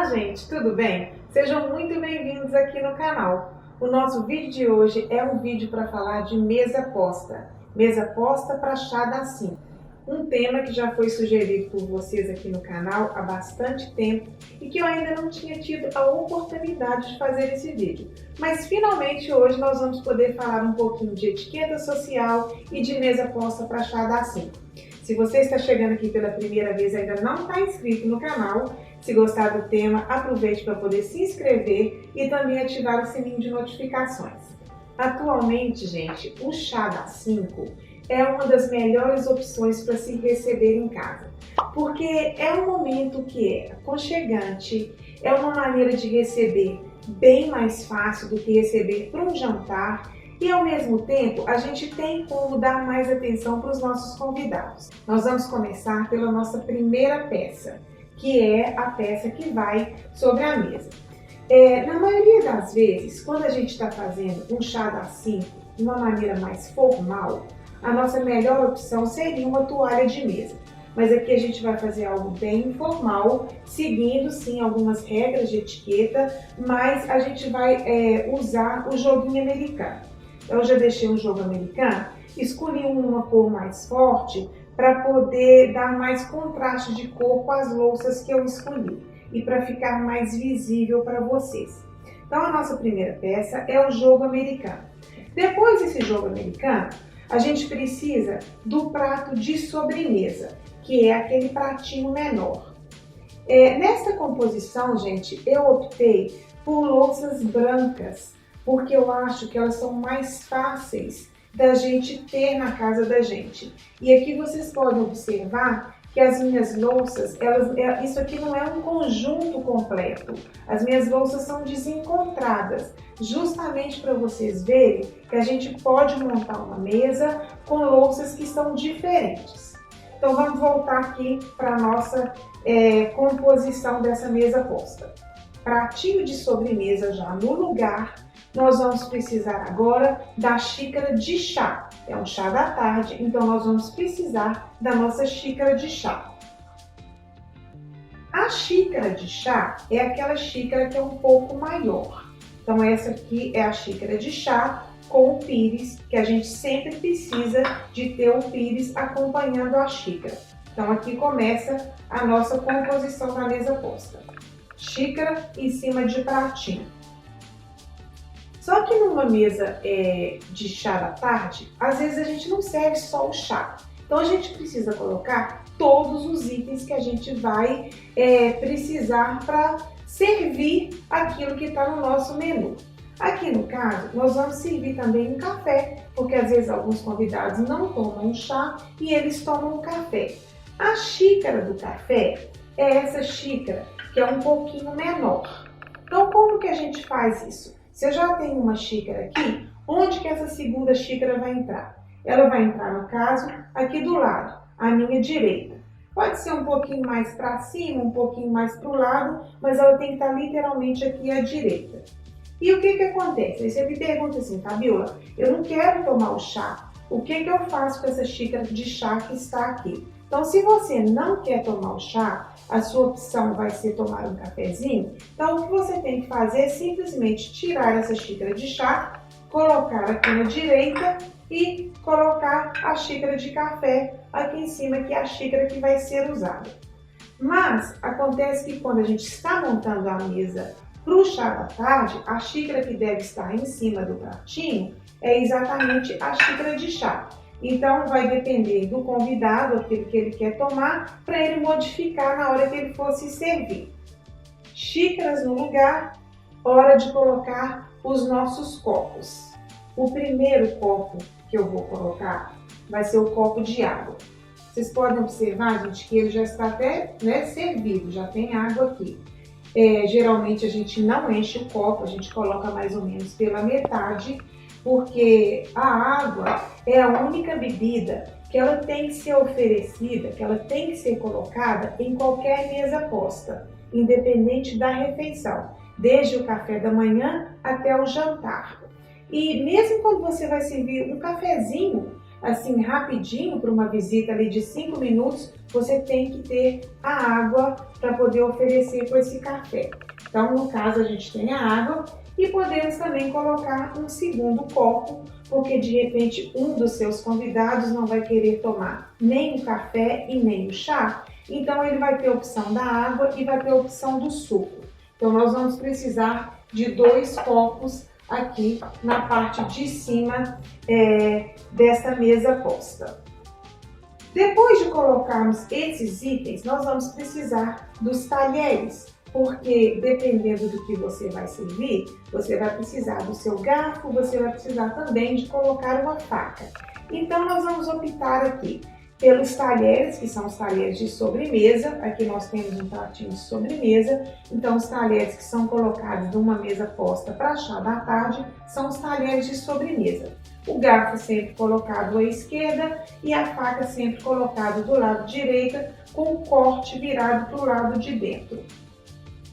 Olá, gente, tudo bem? Sejam muito bem-vindos aqui no canal. O nosso vídeo de hoje é um vídeo para falar de mesa posta. Mesa posta para chá da 5. Um tema que já foi sugerido por vocês aqui no canal há bastante tempo e que eu ainda não tinha tido a oportunidade de fazer esse vídeo. Mas finalmente hoje nós vamos poder falar um pouquinho de etiqueta social e de mesa posta para chá da 5. Se você está chegando aqui pela primeira vez e ainda não está inscrito no canal, se gostar do tema, aproveite para poder se inscrever e também ativar o sininho de notificações. Atualmente, gente, o chá da 5 é uma das melhores opções para se receber em casa, porque é um momento que é aconchegante, é uma maneira de receber bem mais fácil do que receber para um jantar. E ao mesmo tempo, a gente tem como dar mais atenção para os nossos convidados. Nós vamos começar pela nossa primeira peça, que é a peça que vai sobre a mesa. Na maioria das vezes, quando a gente está fazendo um chá da 5 de uma maneira mais formal, a nossa melhor opção seria uma toalha de mesa. Mas aqui a gente vai fazer algo bem informal, seguindo sim algumas regras de etiqueta, mas a gente vai usar o joguinho americano. Eu já deixei um jogo americano, escolhi uma cor mais forte para poder dar mais contraste de cor com as louças que eu escolhi e para ficar mais visível para vocês. Então a nossa primeira peça é o jogo americano. Depois desse jogo americano, a gente precisa do prato de sobremesa, que é aquele pratinho menor. Nessa composição, gente, eu optei por louças brancas, porque eu acho que elas são mais fáceis da gente ter na casa da gente. E aqui vocês podem observar que as minhas louças, isso aqui não é um conjunto completo. As minhas louças são desencontradas, justamente para vocês verem que a gente pode montar uma mesa com louças que são diferentes. Então vamos voltar aqui para a nossa composição dessa mesa posta. Pratinho de sobremesa já no lugar. Nós vamos precisar agora da xícara de chá. É um chá da tarde, então nós vamos precisar da nossa xícara de chá. A xícara de chá é aquela xícara que é um pouco maior. Então essa aqui é a xícara de chá com o pires, que a gente sempre precisa de ter o pires acompanhando a xícara. Então aqui começa a nossa composição da mesa posta. Xícara em cima de pratinho. Só que numa mesa de chá da tarde, às vezes a gente não serve só o chá. Então a gente precisa colocar todos os itens que a gente vai precisar para servir aquilo que está no nosso menu. Aqui no caso, nós vamos servir também um café, porque às vezes alguns convidados não tomam chá e eles tomam café. A xícara do café é essa xícara, que é um pouquinho menor. Então como que a gente faz isso? Se eu já tenho uma xícara aqui, onde que essa segunda xícara vai entrar? Ela vai entrar, no caso, aqui do lado, à minha direita. Pode ser um pouquinho mais para cima, um pouquinho mais para o lado, mas ela tem que estar literalmente aqui à direita. E o que que acontece? Aí você me pergunta assim, Fabiola, eu não quero tomar o chá. O que que eu faço com essa xícara de chá que está aqui? Então, se você não quer tomar o chá, a sua opção vai ser tomar um cafezinho. Então, o que você tem que fazer é simplesmente tirar essa xícara de chá, colocar aqui na direita e colocar a xícara de café aqui em cima, que é a xícara que vai ser usada. Mas, acontece que quando a gente está montando a mesa para o chá da tarde, a xícara que deve estar em cima do pratinho é exatamente a xícara de chá. Então, vai depender do convidado, aquilo que ele quer tomar, para ele modificar na hora que ele for se servir. Xícaras no lugar, hora de colocar os nossos copos. O primeiro copo que eu vou colocar vai ser o copo de água. Vocês podem observar, gente, que ele já está até servido, já tem água aqui. Geralmente a gente não enche o copo, a gente coloca mais ou menos pela metade, porque a água é a única bebida que ela tem que ser oferecida, que ela tem que ser colocada em qualquer mesa posta, independente da refeição, desde o café da manhã até o jantar. E mesmo quando você vai servir um cafezinho, assim rapidinho para uma visita ali de 5 minutos, você tem que ter a água para poder oferecer com esse café. Então, no caso, a gente tem a água e podemos também colocar um segundo copo, porque de repente um dos seus convidados não vai querer tomar nem o café e nem o chá, então ele vai ter a opção da água e vai ter a opção do suco. Então nós vamos precisar de 2 copos aqui na parte de cima dessa mesa posta. Depois de colocarmos esses itens, nós vamos precisar dos talheres, porque dependendo do que você vai servir, você vai precisar do seu garfo, você vai precisar também de colocar uma faca. Então nós vamos optar aqui pelos talheres, que são os talheres de sobremesa. Aqui nós temos um pratinho de sobremesa, então os talheres que são colocados numa mesa posta para chá da tarde são os talheres de sobremesa. O garfo sempre colocado à esquerda e a faca sempre colocada do lado direito, com o corte virado para o lado de dentro.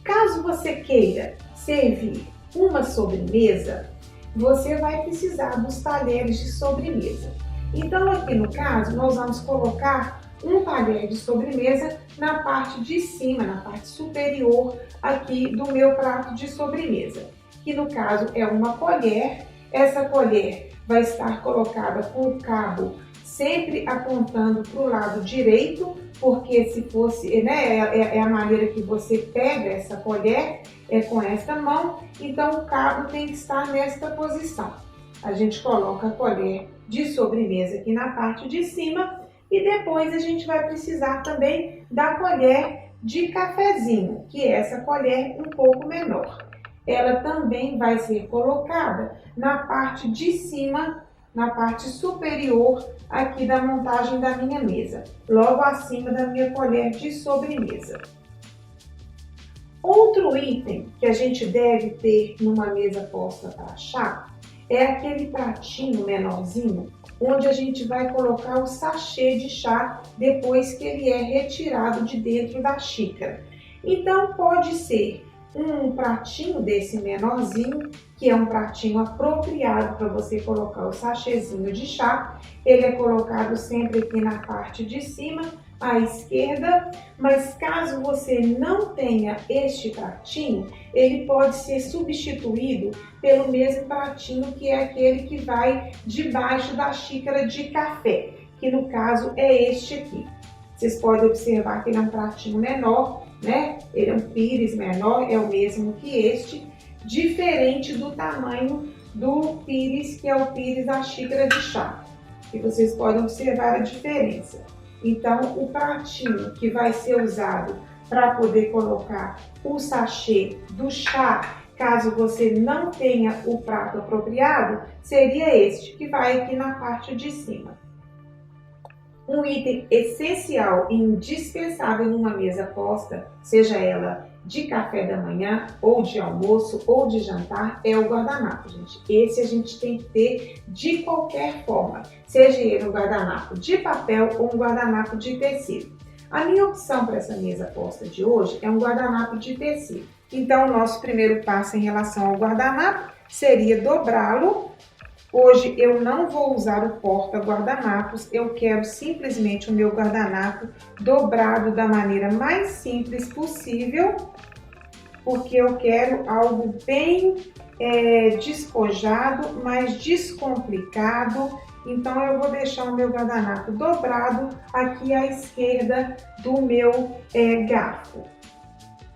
Caso você queira servir uma sobremesa, você vai precisar dos talheres de sobremesa. Então aqui no caso, nós vamos colocar um talher de sobremesa na parte de cima, na parte superior aqui do meu prato de sobremesa, que no caso é uma colher. Essa colher vai estar colocada com o cabo sempre apontando para o lado direito, porque se fosse, né, é a maneira que você pega essa colher, é com esta mão, então o cabo tem que estar nesta posição. A gente coloca a colher de sobremesa aqui na parte de cima e depois a gente vai precisar também da colher de cafezinho, que é essa colher um pouco menor. Ela também vai ser colocada na parte de cima, na parte superior aqui da montagem da minha mesa, logo acima da minha colher de sobremesa. Outro item que a gente deve ter numa mesa posta para chá é aquele pratinho menorzinho, onde a gente vai colocar o sachê de chá depois que ele é retirado de dentro da xícara. Então pode ser um pratinho desse menorzinho, que é um pratinho apropriado para você colocar o sachêzinho de chá. Ele é colocado sempre aqui na parte de cima, à esquerda, mas caso você não tenha este pratinho, ele pode ser substituído pelo mesmo pratinho, que é aquele que vai debaixo da xícara de café, que no caso é este aqui. Vocês podem observar que ele é um pratinho menor, né? Ele é um pires menor, é o mesmo que este, diferente do tamanho do pires, que é o pires da xícara de chá. E vocês podem observar a diferença. Então, o pratinho que vai ser usado para poder colocar o sachê do chá, caso você não tenha o prato apropriado, seria este, que vai aqui na parte de cima. Um item essencial e indispensável numa mesa posta, seja ela de café da manhã, ou de almoço, ou de jantar, é o guardanapo, gente. Esse a gente tem que ter de qualquer forma, seja ele um guardanapo de papel ou um guardanapo de tecido. A minha opção para essa mesa posta de hoje é um guardanapo de tecido. Então, o nosso primeiro passo em relação ao guardanapo seria dobrá-lo. Hoje eu não vou usar o porta-guardanapos, eu quero simplesmente o meu guardanapo dobrado da maneira mais simples possível, porque eu quero algo bem despojado, mais descomplicado. Então eu vou deixar o meu guardanapo dobrado aqui à esquerda do meu garfo.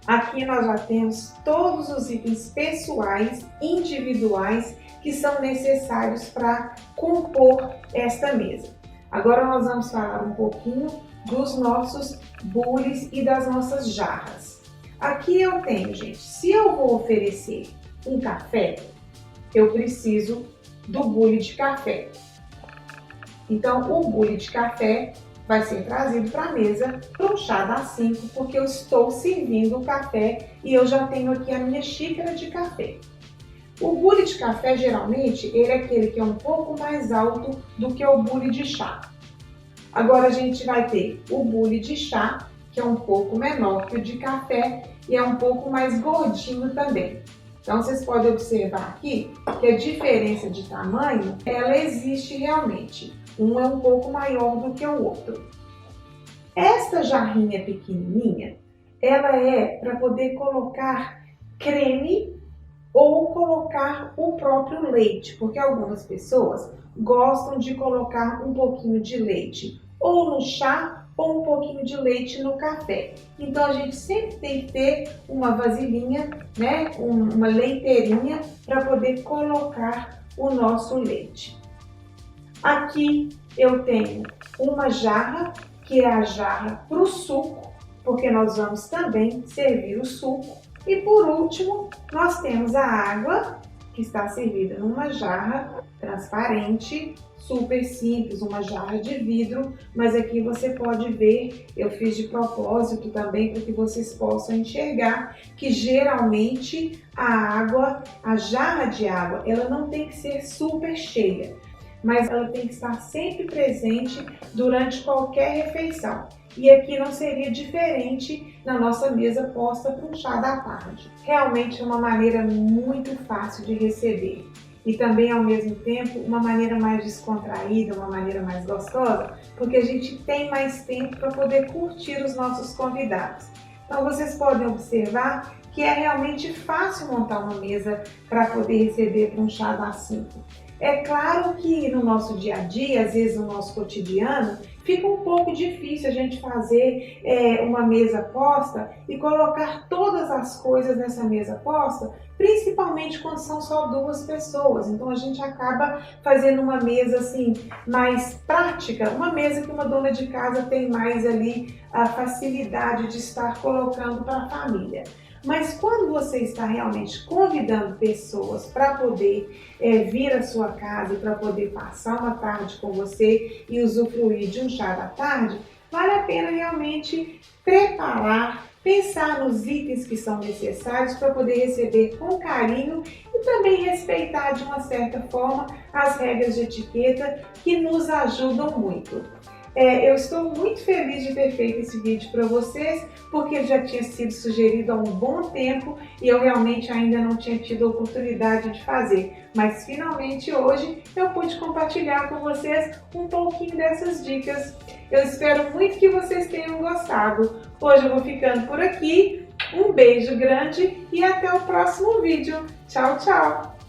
Aqui nós já temos todos os itens pessoais, individuais, que são necessários para compor esta mesa. Agora nós vamos falar um pouquinho dos nossos bules e das nossas jarras. Aqui eu tenho, gente, se eu vou oferecer um café, eu preciso do bule de café. Então, o bule de café vai ser trazido para a mesa para o chá das 5, porque eu estou servindo o café e eu já tenho aqui a minha xícara de café. O bule de café, geralmente, ele é aquele que é um pouco mais alto do que o bule de chá. Agora, a gente vai ter o bule de chá, que é um pouco menor que o de café e é um pouco mais gordinho também. Então, vocês podem observar aqui que a diferença de tamanho, ela existe realmente. Um é um pouco maior do que o outro. Esta jarrinha pequenininha, ela é para poder colocar creme ou colocar o próprio leite, porque algumas pessoas gostam de colocar um pouquinho de leite ou no chá ou um pouquinho de leite no café. Então a gente sempre tem que ter uma vasilhinha, né, uma leiteirinha para poder colocar o nosso leite. Aqui eu tenho uma jarra, que é a jarra para o suco, porque nós vamos também servir o suco. E por último, nós temos a água, que está servida numa jarra transparente, super simples, uma jarra de vidro, mas aqui você pode ver, eu fiz de propósito também para que vocês possam enxergar que geralmente a jarra de água, ela não tem que ser super cheia, mas ela tem que estar sempre presente durante qualquer refeição. E aqui não seria diferente na nossa mesa posta para um chá da tarde. Realmente é uma maneira muito fácil de receber e também ao mesmo tempo uma maneira mais descontraída, uma maneira mais gostosa, porque a gente tem mais tempo para poder curtir os nossos convidados. Então vocês podem observar que é realmente fácil montar uma mesa para poder receber para um chá das 5. É claro que no nosso dia a dia, às vezes no nosso cotidiano, fica um pouco difícil a gente fazer uma mesa posta e colocar todas as coisas nessa mesa posta, principalmente quando são só 2 pessoas. Então a gente acaba fazendo uma mesa assim mais prática, uma mesa que uma dona de casa tem mais ali a facilidade de estar colocando para a família. Mas quando você está realmente convidando pessoas para poder vir à sua casa e para poder passar uma tarde com você e usufruir de um chá da tarde, vale a pena realmente preparar, pensar nos itens que são necessários para poder receber com carinho e também respeitar de uma certa forma as regras de etiqueta que nos ajudam muito. Eu estou muito feliz de ter feito esse vídeo para vocês, porque já tinha sido sugerido há um bom tempo e eu realmente ainda não tinha tido a oportunidade de fazer. Mas finalmente hoje eu pude compartilhar com vocês um pouquinho dessas dicas. Eu espero muito que vocês tenham gostado. Hoje eu vou ficando por aqui. Um beijo grande e até o próximo vídeo. Tchau, tchau!